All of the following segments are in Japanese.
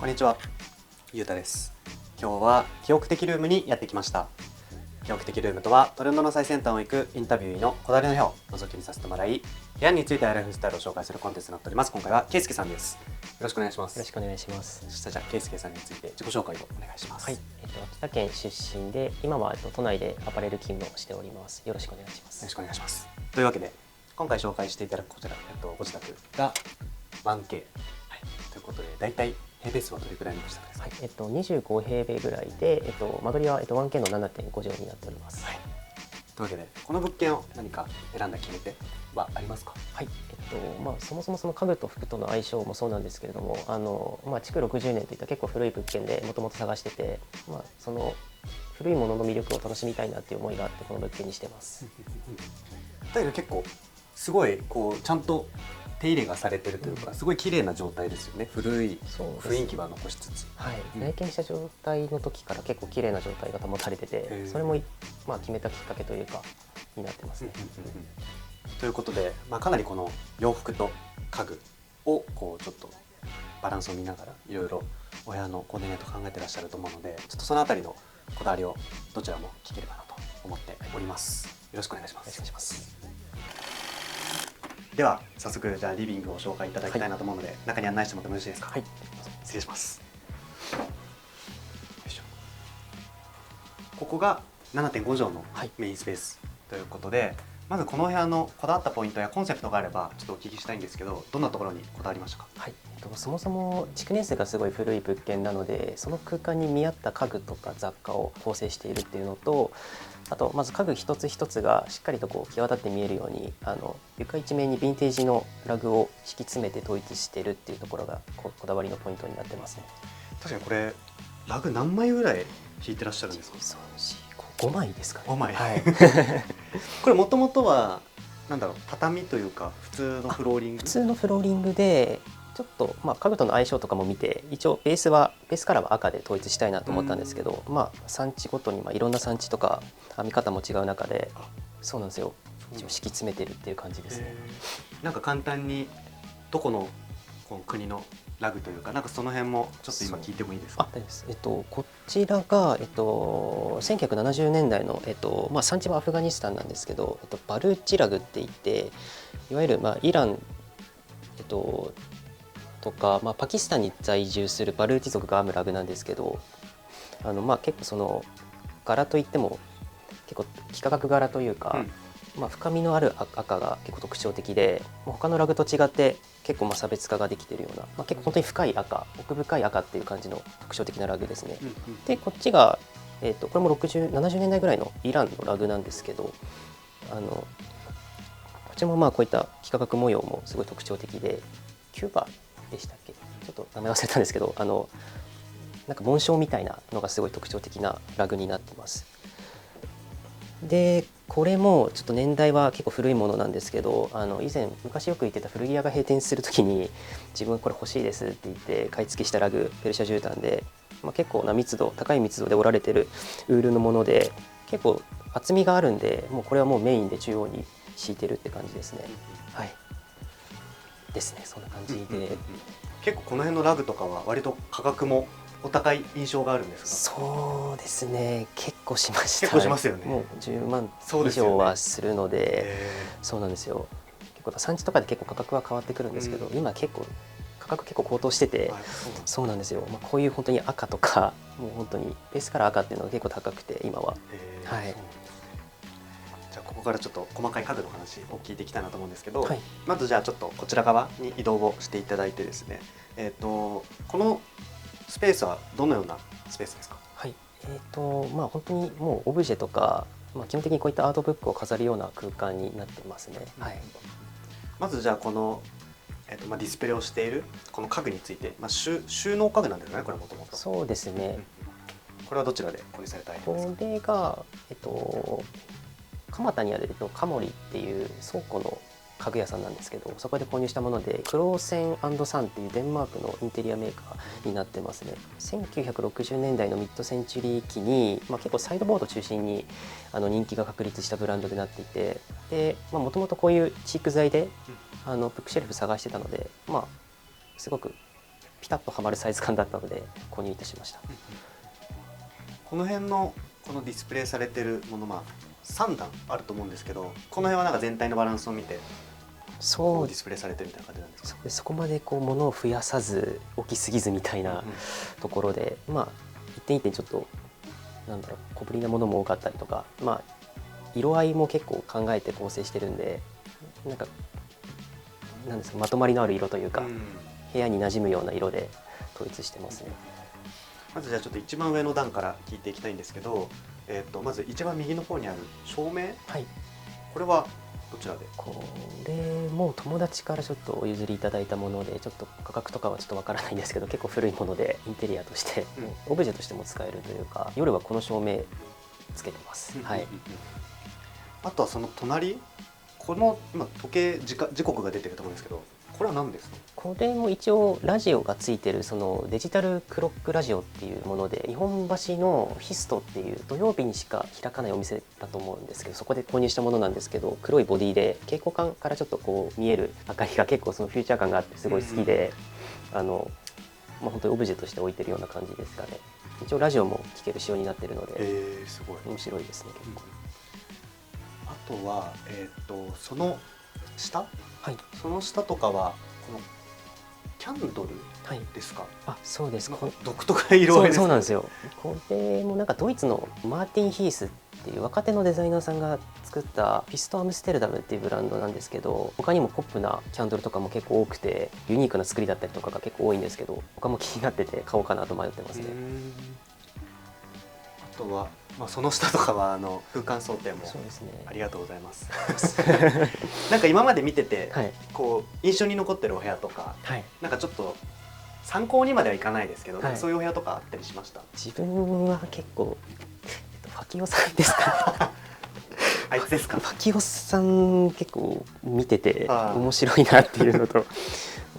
こんにちは、ゆうたです。今日は記憶的ルームにやってきました。記憶的ルームとはトレンドの最先端を行くインタビューのこだわりの部屋を覗き見させてもらい、部屋についてライフスタイルを紹介するコンテンツとなっております。今回はケイスケさんです。よろしくお願いします。よろしくお願いします。そしたらじゃあケイスケさんについて自己紹介をお願いします。はい、秋田県出身で今は都内でアパレル勤務をしております。よろしくお願いします。よろしくお願いします。というわけで今回紹介していただくこちら、ご自宅が 1K、はい、ということでだいたい平米数はどれくらいのご自宅ですか？はい、25平米ぐらいで、間取りは1K の 7.5 畳になっております。はい、というわけでこの物件を何か選んだ決め手はありますか？はい、そもそもその家具と服との相性もそうなんですけれども、築60年といった結構古い物件でもともと探してて、その古いものの魅力を楽しみたいなっていう思いがあってこの物件にしてます。だけど結構すごいこうちゃんと手入れがされてるというか、すごい綺麗な状態ですよね。古い雰囲気は残しつつ、はい、内見した状態の時から結構綺麗な状態が保たれてて、それも決めたきっかけというかになってますね。ということで、かなりこの洋服と家具をこうちょっとバランスを見ながらいろいろお部屋のコーディネート考えてらっしゃると思うので、ちょっとそのあたりのこだわりをどちらも聞ければなと思っております。よろしくお願いします。お願いします。では早速じゃあリビングを紹介いただきたいなと思うので、中に案内してもらってもよろしいですか？はい、失礼します。よいしょ。ここが 7.5 畳のメインスペースということで、まずこの部屋のこだわったポイントやコンセプトがあればちょっとお聞きしたいんですけど、どんなところにこだわりましたか？はい、そもそも築年数がすごい古い物件なので、その空間に見合った家具とか雑貨を構成しているっていうのと、あとまず家具一つ一つがしっかりとこう際立って見えるように、床一面にヴィンテージのラグを敷き詰めて統一しているっていうところがこだわりのポイントになってますね。確かにこれラグ何枚ぐらい引いてらっしゃるんですか？5枚ですかね。5枚、はい、これもともとはなんだろう、畳というか普通のフローリング？普通のフローリングでちょっと家具との相性とかも見て、一応ベースカラーは赤で統一したいなと思ったんですけど、産地ごとにいろんな産地とか編み方も違う中で、そうなんですよ、一応敷き詰めてるっていう感じですね。なんか簡単にどこの国のラグというか、なんかその辺もちょっと今聞いてもいいですか？大丈夫です。こちらが、1970年代の、産地はアフガニスタンなんですけど、バルーチラグって言って、いわゆる、イラン、とか、パキスタンに在住するバルーチ族が編むラグなんですけど、結構その柄といっても結構幾何学柄というか、深みのある赤が結構特徴的で、他のラグと違って結構差別化ができているような、結構本当に深い赤、奥深い赤っていう感じの特徴的なラグですね。でこっちが、これも70年代ぐらいのイランのラグなんですけど、こっちもこういった幾何学模様もすごい特徴的で、キューバでしたっけ、ちょっと名前忘れたんですけど、なんか紋章みたいなのがすごい特徴的なラグになってます。でこれもちょっと年代は結構古いものなんですけど、昔よく行ってた古着屋が閉店する時に自分これ欲しいですって言って買い付けしたラグ、ペルシャ絨毯で、結構な高い密度で織られてるウールのもので、結構厚みがあるんで、これはもうメインで中央に敷いてるって感じですね。はいですね、そんな感じで。結構この辺のラグとかは割と価格もお高い印象があるんですが？そうですね、結構しました。結構しますよね。もう10万以上はするので、そうなんですよ。結構産地とかで結構価格は変わってくるんですけど、今結構価格結構高騰してて、そうなんですよ。こういう本当に赤とか、もう本当にベースから赤っていうのが結構高くて今は。はい。じゃあここからちょっと細かい家具の話を聞いていきたいなと思うんですけど、まずじゃあちょっとこちら側に移動をしていただいてですね、このスペースはどのようなスペースですか？はい、本当にもうオブジェとか、基本的にこういったアートブックを飾るような空間になってますね。はい、まずじゃあこの、ディスプレイをしているこの家具について、収納家具なんですよね、これもともと。そうですね。これはどちらで購入されたいですか？これが、蒲田にあるカモリっていう倉庫の家具屋さんなんですけど、そこで購入したもので、クローセン&サンっていうデンマークのインテリアメーカーになってますね。1960年代のミッドセンチュリー期に、結構サイドボード中心に人気が確立したブランドでなっていて、でもともとこういうチーク材でブックシェルフ探してたので、すごくピタッとはまるサイズ感だったので購入いたしました。この辺のこのディスプレイされてるもの、3段あると思うんですけど、この辺はなんか全体のバランスを見てそうディスプレイされてるみたいな感じなんですか？そこまでこう物を増やさず大きすぎずみたいなところで、一点一点ちょっとなんだろう、小ぶりなものも多かったりとか、色合いも結構考えて構成してるんで、なんですか、まとまりのある色というか、部屋に馴染むような色で統一してますね。まずじゃあちょっと一番上の段から聞いていきたいんですけど、まず一番右の方にある照明、はい、これはどちらで？これも友達からちょっとお譲りいただいたもので、ちょっと価格とかはちょっとわからないんですけど、結構古いものでインテリアとして、オブジェとしても使えるというか、夜はこの照明つけてます。はい。あとはその隣、この今時計時刻が出てると思うんですけど、これは何ですか？これも一応ラジオがついてるそのデジタルクロックラジオっていうもので、日本橋のヒストっていう土曜日にしか開かないお店だと思うんですけど、そこで購入したものなんですけど、黒いボディで蛍光管からちょっとこう見える明かりが結構そのフューチャー感があってすごい好きで、本当にオブジェとして置いてるような感じですかね。一応ラジオも聴ける仕様になってるので、すごい面白いですね結構。あとはその下、はい、その下とかはこのキャンドルですか？あ、そうです。独特な色合いです。そうなんですよ。これもなんかドイツのマーティン・ヒースっていう若手のデザイナーさんが作ったピストアムステルダムっていうブランドなんですけど、他にもポップなキャンドルとかも結構多くて、ユニークな作りだったりとかが結構多いんですけど、他も気になってて買おうかなと迷ってますね。あとは、その下とかは空間想定もそうですね。ありがとうございます。なんか今まで見てて、はい、こう印象に残ってるお部屋とか、はい、なんかちょっと参考にまではいかないですけど、はい、そういうお部屋とかあったりしました？自分は結構、ファキオさんですかあいつですか？ファキオさん結構見てて面白いなっていうのと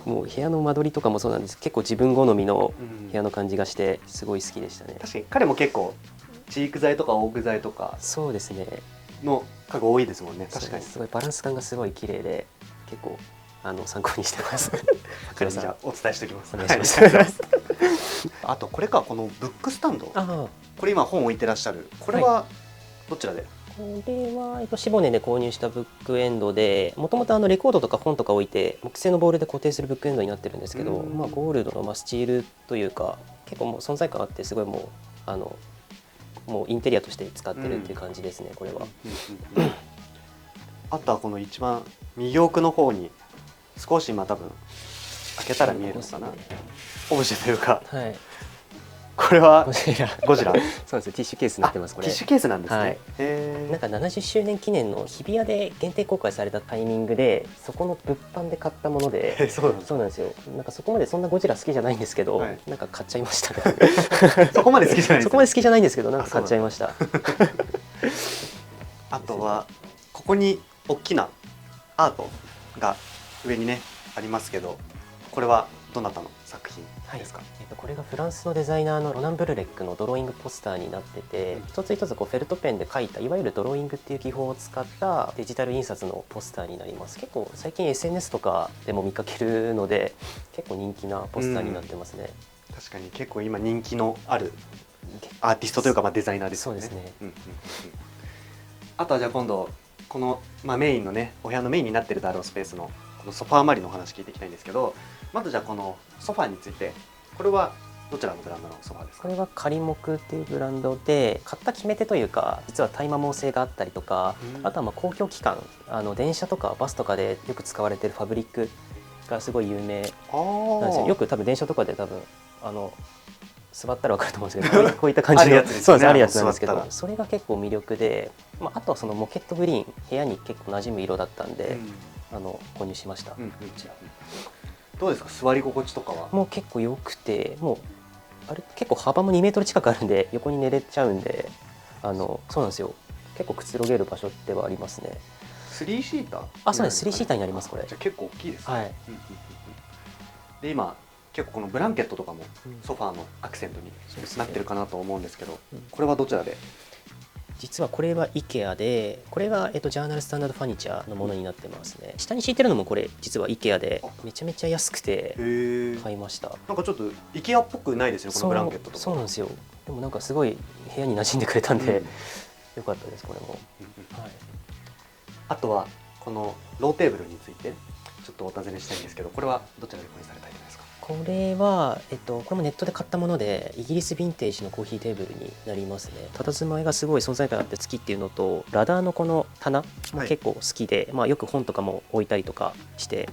もう部屋の間取りとかもそうなんですけど、結構自分好みの部屋の感じがしてすごい好きでしたね。確かに彼も結構チーク材とかオーク材とかそうですねの家具多いですもんね。確かにすごいバランス感がすごい綺麗で、結構参考にしてます。じゃあお伝えしておきます。お願いします。あとこれか、このブックスタンド、あ、これ今本置いてらっしゃる、これはどちらで？これはシボネで購入したブックエンドで、もともとレコードとか本とか置いて木製のボールで固定するブックエンドになってるんですけど、ゴールドのスチールというか結構もう存在感あって、すごいもうインテリアとして使ってるっていう感じですね、これは。あとはこの一番右奥の方に少し多分開けたら見えるのかな、オブジェというか、はい、これはゴジラそうなんですよ、ティッシュケースになってます。これティッシュケースなんですね。はい、なんか70周年記念の日比谷で限定公開されたタイミングで、そこの物販で買ったもので、そうなんですよ。なんかそこまでそんなゴジラ好きじゃないんですけど、なんか買っちゃいましたね。そこまで好きじゃないです。そこまで好きじゃないんですけど、なんか買っちゃいました。あとはここに大きなアートが上にねありますけど、これはどなたの作品ですか？これがフランスのデザイナーのロナン・ブルレックのドローイングポスターになってて、一つ一つフェルトペンで描いたいわゆるドローイングっていう技法を使ったデジタル印刷のポスターになります。結構最近 SNS とかでも見かけるので、結構人気なポスターになってますね。確かに結構今人気のあるアーティストというかデザイナーですよね。そうですね。あとはじゃあ今度このメインのね、お部屋のメインになってるだろうスペースのこのソファー周りのお話聞いていきたいんですけど、まずじゃあこのソファーについて、これはどちらのブランドのソファーですか？これはカリモクっていうブランドで、買った決め手というか、実は耐摩耗性があったりとか、あとは公共機関、電車とかバスとかでよく使われてるファブリックがすごい有名なんですよ。よく多分電車とかで座ったら分かると思うんですけど、こういった感じのそうです、あるやつなんですけど、それが結構魅力で、あとはそのモケットグリーン、部屋に結構馴染む色だったんで、購入しました。どうですか、座り心地とかは？もう結構良くて、もうあれ結構幅も2メートル近くあるんで、横に寝れちゃうんで、そうなんですよ。結構くつろげる場所ではありますね。3シーター？あ、そうです。3シーターになりますこれ。じゃあ結構大きいですね。はい。で今結構このブランケットとかもソファーのアクセントになってるかなと思うんですけど、これはどちらで？実はこれは IKEA で、これが、ジャーナルスタンダードファニチャーのものになってますね。下に敷いてるのもこれ実は IKEA でめちゃめちゃ安くて買いました。なんかちょっと IKEA っぽくないですよこのブランケットとか。そうなんですよ。でもなんかすごい部屋に馴染んでくれたんで、うん、よかったですこれも、はい。あとはこのローテーブルについてちょっとお尋ねしたいんですけど、これはどちらで購入されたいですか？これは、これもネットで買ったもので、イギリスヴィンテージのコーヒーテーブルになりますね。佇まいがすごい存在感あって好きっていうのと、ラダーのこの棚も結構好きで、まあ、よく本とかも置いたりとかして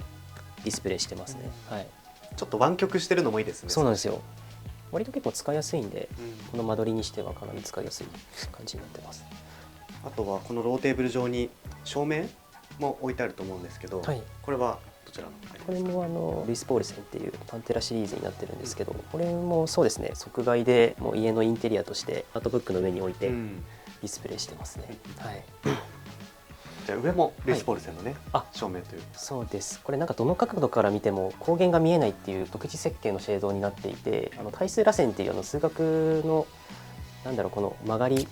ディスプレイしてますね、はい。ちょっと湾曲してるのもいいですね。そうなんですよ。割と結構使いやすいんで、この間取りにしてはかなり使いやすい感じになってます。あとはこのローテーブル上に照明も置いてあると思うんですけど、はい、これはどちらの？これもルイス・ポールセンっていうパンテラシリーズになってるんですけど、これもそうですね、即買いでもう家のインテリアとしてアートブックの上に置いてディスプレイしてますね、はい。じゃあ上もルイス・ポールセンのね、はい、照明という。そうです。これなんかどの角度から見ても光源が見えないっていう独自設計のシェードになっていて、対数螺旋っていう数学のなんだろう、この曲がり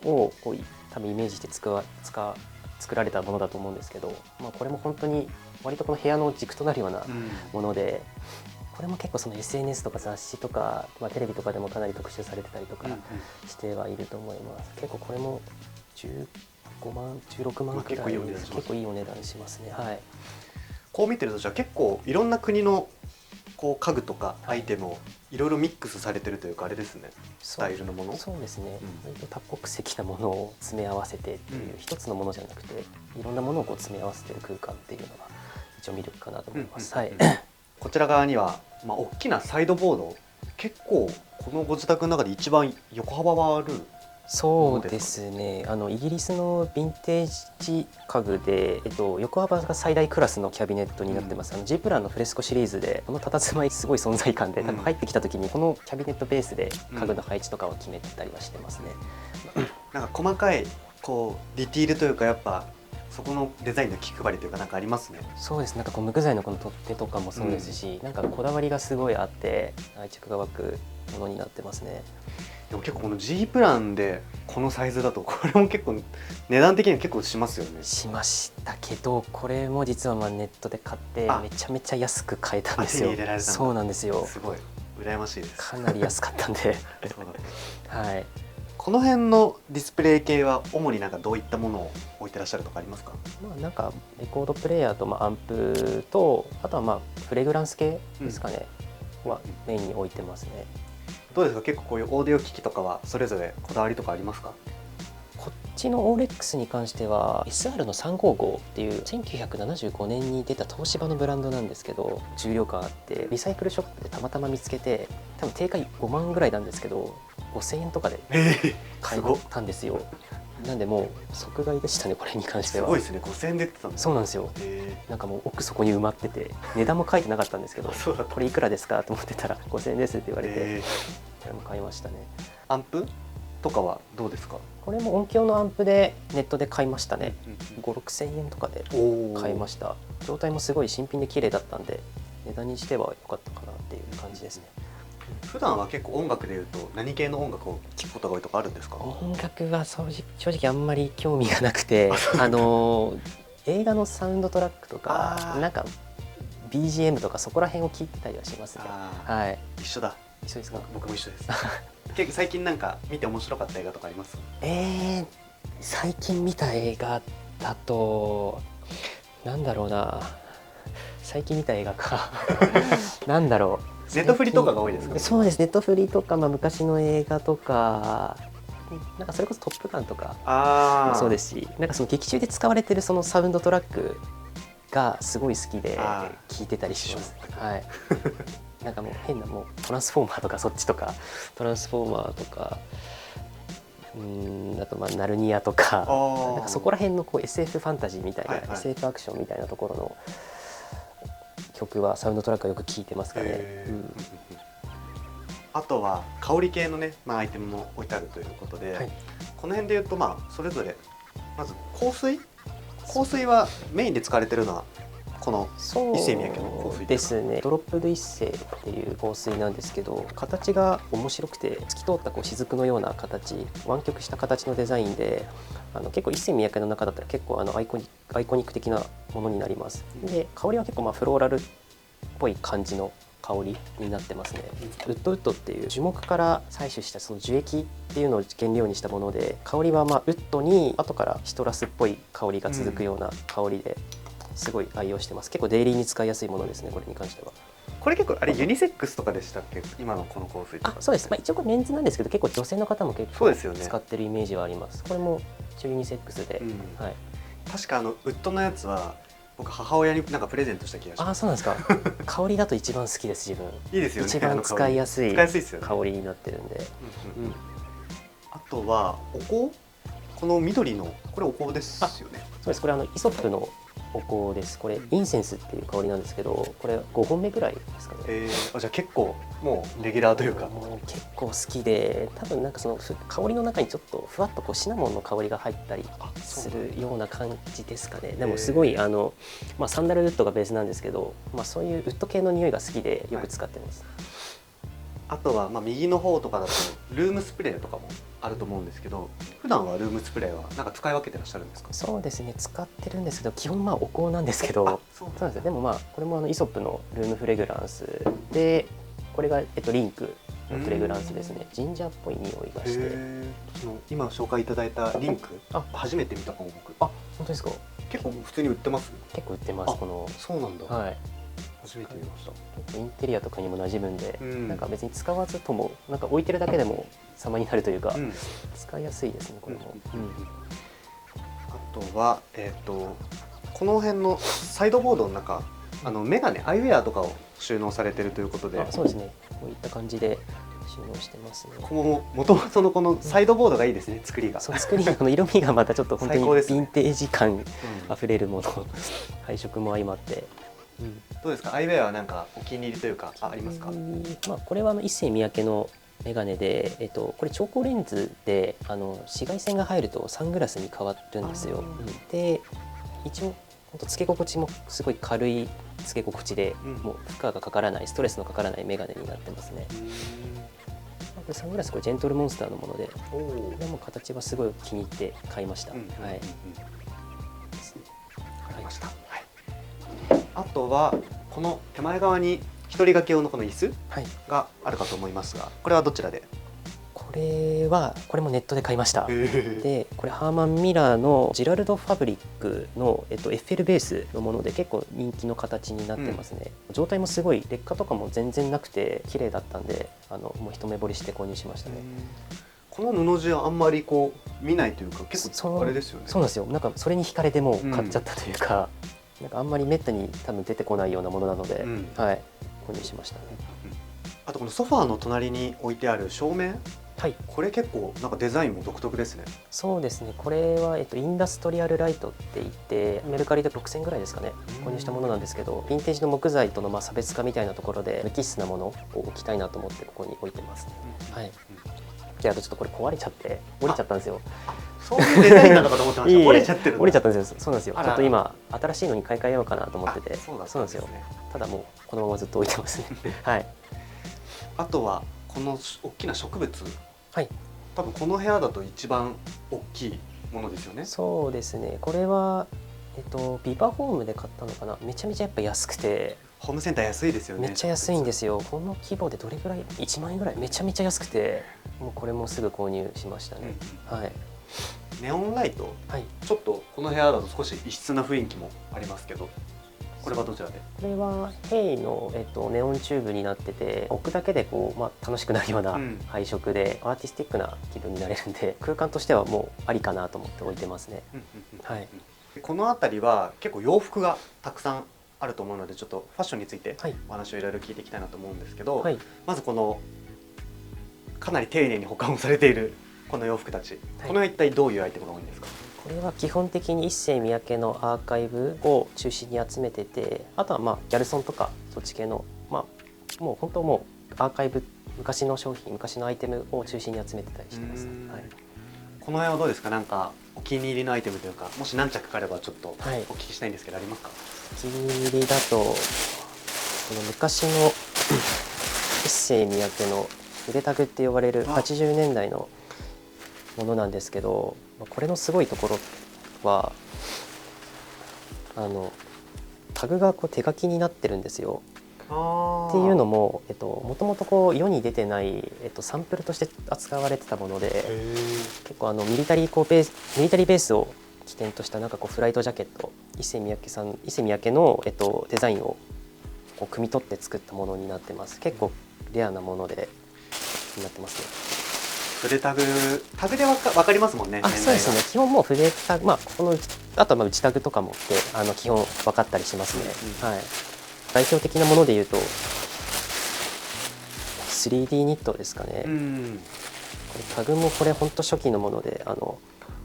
をこう多分イメージして作られたものだと思うんですけど、まあ、これも本当に割とこの部屋の軸となるようなもので、これも結構その SNS とか雑誌とか、まあ、テレビとかでもかなり特集されてたりとかしてはいると思います。結構これも15万16万くらい、結構いいお値段しますね、はい。こう見てるとじゃあ結構いろんな国のこう家具とかアイテムをいろいろミックスされてるというか、あれですね、スタイルのもの。そうですね、多国籍なものを詰め合わせてっていう、一つのものじゃなくていろんなものをこう詰め合わせてる空間っていうのが一応魅力かなと思います。こちら側には、まあ、大きなサイドボード、結構このご自宅の中で一番横幅はある。そうですね、イギリスのヴィンテージ家具で、横幅が最大クラスのキャビネットになってます。ジープランのフレスコシリーズでこの佇まいすごい存在感で、多分入ってきた時にこのキャビネットベースで家具の配置とかを決めてたりはしてますね。なんか細かいこうディティールというか、やっぱそこのデザインの気配りというか、なんかありますね。そうです。なんかこう無垢材のこの取っ手とかもそうですし、なんかこだわりがすごいあって愛着が湧くものになってますね。でも結構この G プランでこのサイズだと、これも結構値段的には結構しますよね。しましたけど、これも実はまあネットで買ってめちゃめちゃ安く買えたんですよ。そうなんですよ。すごい羨ましいです。かなり安かったんでそうだ、はい。この辺のディスプレイ系は主になんかどういったものを置いてらっしゃるとかありますか？まあなんかレコードプレーヤーとまあアンプと、あとはまあフレグランス系ですかね、はメインに置いてますね。どうですか、結構こういうオーディオ機器とかはそれぞれこだわりとかありますか？こっちのオーレックスに関しては SR の355っていう1975年に出た東芝のブランドなんですけど、重量感あってリサイクルショップでたまたま見つけて、多分定価5万ぐらいなんですけど5000円とかで買えたんですよ。なんでもう即買いでしたね、これに関しては。すごいですね、5000円で売ってたんです。そうなんですよ。なんかもう奥底に埋まってて、値段も書いてなかったんですけどこれいくらですかと思ってたら5000円ですって言われて、これも買いましたね。アンプとかはどうですか？これも音響のアンプでネットで買いましたね。5、6000円とかで買いました。状態もすごい新品で綺麗だったんで、値段にしては良かったかなっていう感じですね。普段は結構音楽でいうと何系の音楽を聴くことが多いとかあるんですか？音楽は正直あんまり興味がなくて映画のサウンドトラックとかなんか BGM とかそこら辺を聞いてたりはしますね。はい。一緒だ。一緒ですか？僕も一緒です。結構最近なんか見て面白かった映画とかあります？最近見た映画だとなんだろうな。最近見た映画かなんだろう。ネットフリとかが多いですか？そうです。ネットフリとか、まあ、昔の映画とか、なんかそれこそトップガンとかもそうですし、なんかその劇中で使われてるそのサウンドトラックがすごい好きで聴いてたりします。はい。なんかもう変なもうトランスフォーマーとかそっちとか、トランスフォーマーとか、あとまあナルニアとか、なんかそこら辺のこう SF ファンタジーみたいな、SF アクションみたいなところの曲はサウンドトラックはよく聴いてますからね。あとは香り系のね、まあ、アイテムも置いてあるということで、この辺でいうとまあそれぞれまず香水はメインで使われてるのはここのそう一世三宅の香水ですね。ドロップド一世っていう香水なんですけど、形が面白くて透き通ったこう雫のような形、湾曲した形のデザインで、結構一世三宅の中だったら結構アイコニック的なものになります。で香りは結構フローラルっぽい感じの香りになってますね。ウッドウッドっていう樹木から採取したその樹液っていうのを原料にしたもので、香りはウッドに後からシトラスっぽい香りが続くような香りで、すごい愛用してます。結構デイリーに使いやすいものですね、これに関しては。これ結構あれユニセックスとかでしたっけ、今のこの香水とか。そうです、一応これメンズなんですけど、結構女性の方も結構そうですよね使ってるイメージはあります。これも一応ユニセックスで、はい、確かウッドのやつは僕母親になんかプレゼントした気がします。そうなんですか。香りだと一番好きです、自分。いいですよね。一番使いやすいですよね、香りになってるんで。あとはお香、この緑のこれお香ですよね。そうです、これイソップのお香です。これインセンスっていう香りなんですけど、これ5本目ぐらいですかね。じゃあ結構もうレギュラーというか。もう結構好きで、多分なんかその香りの中にちょっとふわっとこうシナモンの香りが入ったりするような感じですかね。でもすごいサンダルウッドがベースなんですけど、そういうウッド系の匂いが好きでよく使ってます。あとは右の方とかだとルームスプレーとかもあると思うんですけど、普段はルームスプレーはなんか使い分けてらっしゃるんですか？そうですね、使ってるんですけど、基本お香なんですけど、そうなんですよ。でもこれもイソップのルームフレグランスで、これがリンクのフレグランスですね。ジンジャーっぽい匂いがして、今紹介いただいたリンク、初めて見たかも僕。本当ですか？結構普通に売ってます？結構売ってます。そうなんだ。はい。初めて見ました。結構インテリアとかにも馴染むんで、なんか別に使わずともなんか置いてるだけでも様になるというか、使いやすいですね、これも。あとはこの辺のサイドボードの中、メガネ、アイウェアとかを収納されてるということで。そうですね。こういった感じで収納してますね。もともとのこのサイドボードがいいですね、作りが。そう、作りがこの色味がまたちょっと本当にヴィンテージ感あふれるもの、配色も相まって。どうですか、アイウェアはなんかお気に入りというかありますか？これは一世三宅のメガネで、これ超光レンズで紫外線が入るとサングラスに変わるんですよ。で一応本当つけ心地もすごい軽いつけ心地で、もう負荷がかからない、ストレスのかからないメガネになってますね。これサングラス、これジェントルモンスターのもので、でも形はすごい気に入って買いました。はい。買いました。あとはこの手前側に一人掛け用のこの椅子があるかと思いますが、これはどちらで？これもネットで買いました。でこれハーマン・ミラーのジラルド・ファブリックの、エッフェルベースのもので結構人気の形になってますね。状態もすごい劣化とかも全然なくて綺麗だったんで、もう一目惚れして購入しましたね。この布地はあんまりこう見ないというか、結構あれですよね。そうなんですよ。なんかそれに惹かれてもう買っちゃったというか、なんかあんまりめったに多分出てこないようなものなので、はい、購入しましたね。あとこのソファーの隣に置いてある照明、これ結構なんかデザインも独特ですね。そうですね。これはインダストリアルライトって言って、メルカリで6000ぐらいですかね、購入したものなんですけど、ヴィンテージの木材との差別化みたいなところで無機質なものを置きたいなと思ってここに置いてますね。はい。であとちょっとこれ壊れちゃって折れちゃったんですよ。そういうデザインなのかと思ってました。折れちゃってる。折れちゃったんですよ。そうなんですよ。ちょっと今新しいのに買い替えようかなと思ってて。そうなんですよ。ただもうこのままずっと置いてますね。はい。あとはこの大きな植物。はい。多分この部屋だと一番大きいものですよね。そうですね。これはビバホームで買ったのかな。めちゃめちゃやっぱ安くて。ホームセンター安いですよね。めっちゃ安いんですよ。この規模でどれぐらい？1万円ぐらい。めちゃめちゃ安くて、もうこれもすぐ購入しましたね。はい。ネオンライト、ちょっとこの部屋だと少し異質な雰囲気もありますけど、これはどちらで？これはヘイの、ネオンチューブになってて、置くだけでこう、楽しくなるような配色で、アーティスティックな気分になれるんで、空間としてはもうありかなと思って置いてますね。はい。この辺りは結構洋服がたくさんあると思うので、ちょっとファッションについてお話をいろいろ聞いていきたいなと思うんですけど、まずこのかなり丁寧に保管をされているこの洋服たち、これは一体どういうアイテムが多いんですか？これは基本的に一世三宅のアーカイブを中心に集めてて、あとはギャルソンとかそっち系のもう本当もうアーカイブ、昔の商品、昔のアイテムを中心に集めてたりしてます。はい。この辺はどうですか？なんかお気に入りのアイテムというか、もし何着かあればちょっとおはい聞きしたいんですけど、ありますか？お気に入りだとこの昔の一世三宅の筆タグって呼ばれる80年代のものなんですけど、これのすごいところはタグがこう手書きになってるんですよ。っていうのももともとこう世に出てない、サンプルとして扱われてたもので、結構ミリタリーベースを起点としたなんかこうフライトジャケット、伊勢三宅の、デザインをこう汲み取って作ったものになってます。結構レアなものでになってますね。筆タグでわかりますもんね。そうですね。基本もう筆タグ、このあとは内タグとかもって基本分かったりしますね。はい。代表的なものでいうと 3D ニットですかね。これタグもこれ本当初期のもので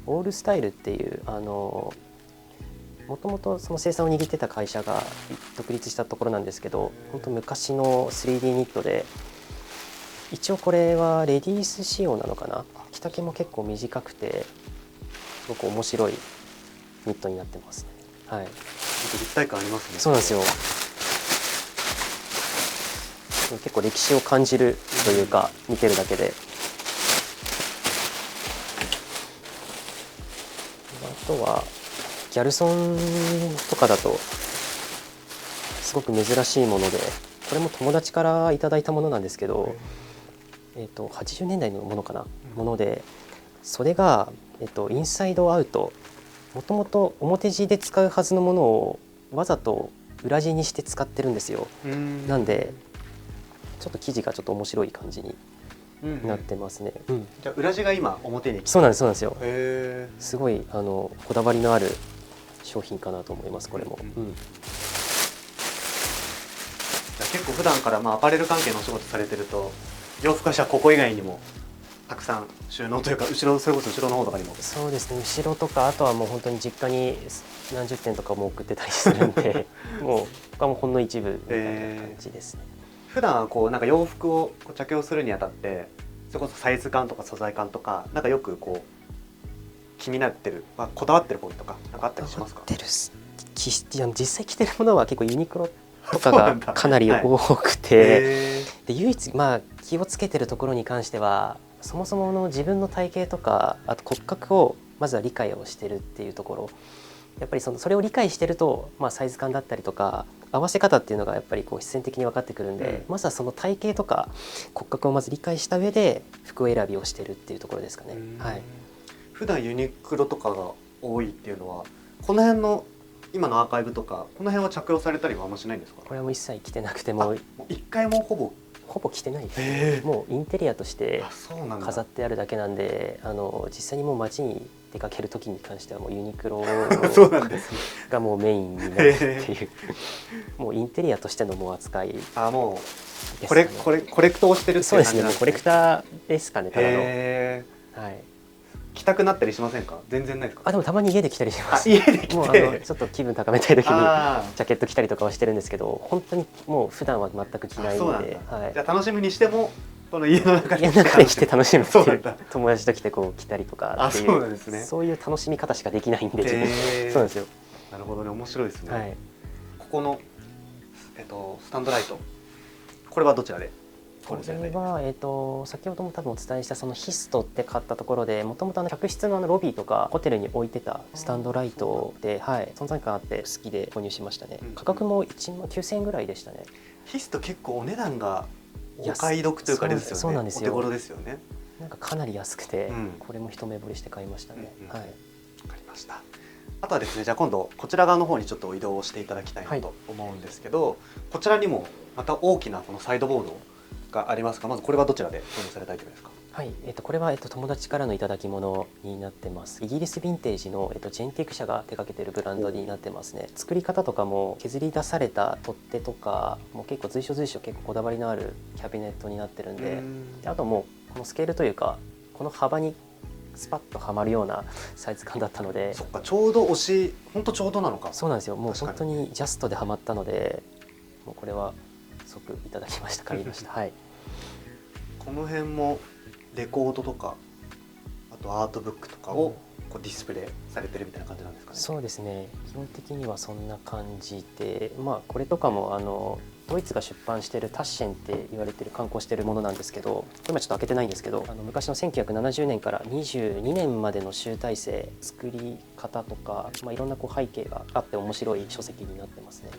オールスタイルっていうもともとその生産を握ってた会社が独立したところなんですけど、本当昔の 3D ニットで、一応これはレディース仕様なのかな。着丈も結構短くてすごく面白いニットになってますね。はい。立体感ありますね。そうなんですよ。結構歴史を感じるというか、見てるだけで。あとはギャルソンとかだとすごく珍しいもので、これも友達からいただいたものなんですけど、80年代のものかな、もので、袖が、インサイドアウト、もともと表地で使うはずのものをわざと裏地にして使ってるんですよ。なんでちょっと生地がちょっと面白い感じになってますね。じゃあ裏地が今表に来て。そうなんですよ。へー。すごいこだわりのある商品かなと思います。これも。結構普段からアパレル関係のお仕事されてると、洋服はここ以外にもたくさん収納というか、それこそ後ろの方とかにも。そうですね。後ろとか、あとはもう本当に実家に何十点とかも送ってたりするんでもうここはもうほんの一部みたいな感じですね。普段こうなんか洋服を着用するにあたって、それこそサイズ感とか素材感とか、なんかよくこう気になってる、こだわってるポイントとかなんかあったりしますか？実際着てるものは結構ユニクロとかがかなり多くて、で唯一気をつけてるところに関しては、そもそもの自分の体型とか、あと骨格をまずは理解をしてるっていうところ。やっぱりそれを理解してると、サイズ感だったりとか合わせ方っていうのがやっぱりこう必然的に分かってくるんで、まずはその体型とか骨格をまず理解した上で服選びをしてるっていうところですかね。はい。普段ユニクロとかが多いっていうのは、この辺の今のアーカイブとかこの辺は着用されたりはあんましないんですか？これはもう一切着てなくて、もう一回もほぼ着てないです。もうインテリアとして飾っってあるだけなんで、実際にもう街に出かける時に関してはもうユニクロそうなんです、ね、がもうメインになるっていうもうインテリアとしてのもう扱い。もうコレクトをしてるっていう感じなんですね。そうですね。もうコレクターですかね。ただの。はい。着たくなったりしませんか？全然ないですか？でもたまに家で着たりします。家で着て、もうちょっと気分高めたい時にジャケット着たりとかはしてるんですけど、本当にもう普段は全く着ないので。じゃあ楽しみにしてもこの家の中で着て楽しむっていう、友達と来てこう着たりとかっていう、そういう楽しみ方しかできないんで、そうなんですよ。なるほどね、面白いですね。はい、ここのスタンドライト、これはどちらで？これは、先ほども多分お伝えしたそのヒストって買ったところで、もともと客室のロビーとかホテルに置いてたスタンドライトで、存在感あって好きで購入しましたね。価格も1万9000円ぐらいでしたね。ヒスト結構お値段がお買い得というかあれですよね。そうなんですよ。お手頃ですよね。なんかかなり安くて、これも一目惚れして買いましたね。わかりました。あとはですね、じゃあ今度こちら側の方にちょっと移動していただきたいなと思うんですけど、こちらにもまた大きなこのサイドボードがありますが、まずこれはどちらで購入されたアイテムですか？はい、これは友達からの頂き物になってます。イギリスヴィンテージのジェンティック社が手掛けているブランドになってますね。作り方とかも削り出された取っ手とかも結構随所結構こだわりのあるキャビネットになってるんで、あともうこのスケールというかこの幅にスパッとはまるようなサイズ感だったので。そっか、ちょうど本当ちょうどなのか。そうなんですよ。もう本当にジャストではまったので、もうこれは即いただきました。買いました。はい。この辺もレコードとか、あとアートブックとかをこうディスプレイされてるみたいな感じなんですかね。そうですね、基本的にはそんな感じで、これとかもドイツが出版しているタッシェンって言われてる刊行しているものなんですけど、これ今ちょっと開けてないんですけど、昔の1970年から22年までの集大成、作り方とか、いろんなこう背景があって面白い書籍になってますね。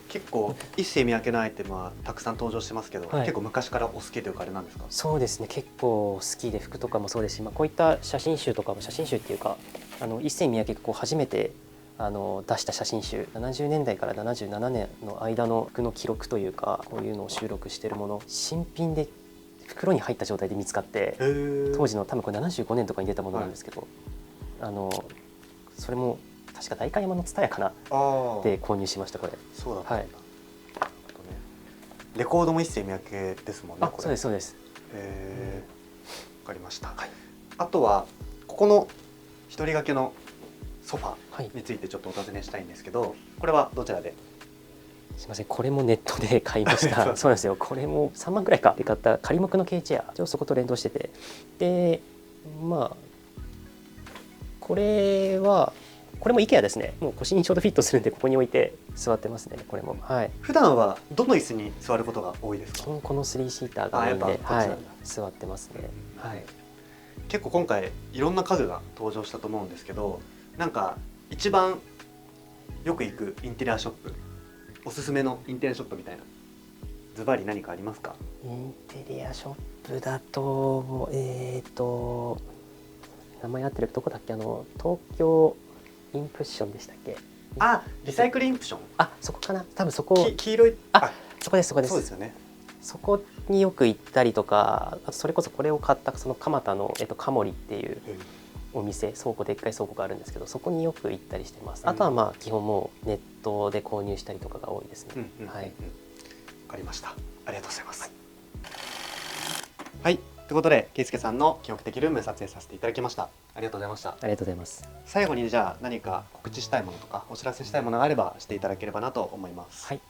結構一世三宅のアイテムはたくさん登場してますけど、はい、結構昔からお好きというかあれなんですか？そうですね、結構好きで、服とかもそうですし、こういった写真集とかも、写真集っていうか一世三宅がこう初めて出した写真集、70年代から77年の間の服の記録というか、こういうのを収録しているもの、新品で袋に入った状態で見つかって、当時の多分これ75年とかに出たものなんですけど、それも確か代官山の蔦屋かなで購入しました。これそうだったんだ、はい、レコードも一世三宅ですもんね。これそうですそうです。わかりました、はい、あとはここの一人掛けのソファはいについてちょっとお尋ねしたいんですけど、これはどちらで？すみません、これもネットで買いました。そうなんですよ、これも3万くらいかで買った仮木の軽チェア、そこと連動してて、でこれも IKEA ですね。もう腰にちょうどフィットするんで、ここに置いて座ってますね。これも、はい、普段はどの椅子に座ることが多いですか？基本この3シーターが多いんで、はい、座ってますね。はい、結構今回いろんな家具が登場したと思うんですけど、なんか一番よく行くインテリアショップ、おすすめのインテリアショップみたいな、ズバリ何かありますか？インテリアショップだと名前合ってる、どこだっけ、東京インプッションでしたっけ？リサイクルインプッション。そこかな、多分そこ。黄色い。そこです、そこです。そうですよね。そこによく行ったりとか、あとそれこそこれを買ったその蒲田のカモリっていうお店、倉庫、でっかい倉庫があるんですけど、そこによく行ったりしてます。あとは基本もうネットで購入したりとかが多いですね。はい。わかりました。ありがとうございます。はい。ということで、圭介さんの記憶的ルーム撮影させていただきました。ありがとうございました。ありがとうございます。最後にじゃあ何か告知したいものとかお知らせしたいものがあればしていただければなと思います。はい。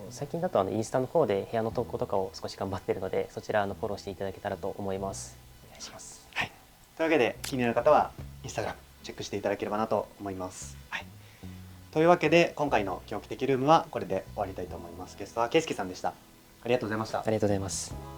最近だとインスタの方で部屋の投稿とかを少し頑張っているので、そちらフォローしていただけたらと思います。お願いします。はい。というわけで気になる方はインスタグラムチェックしていただければなと思います。はい。というわけで今回の記憶的ルームはこれで終わりたいと思います。ゲストは圭介さんでした。ありがとうございました。ありがとうございます。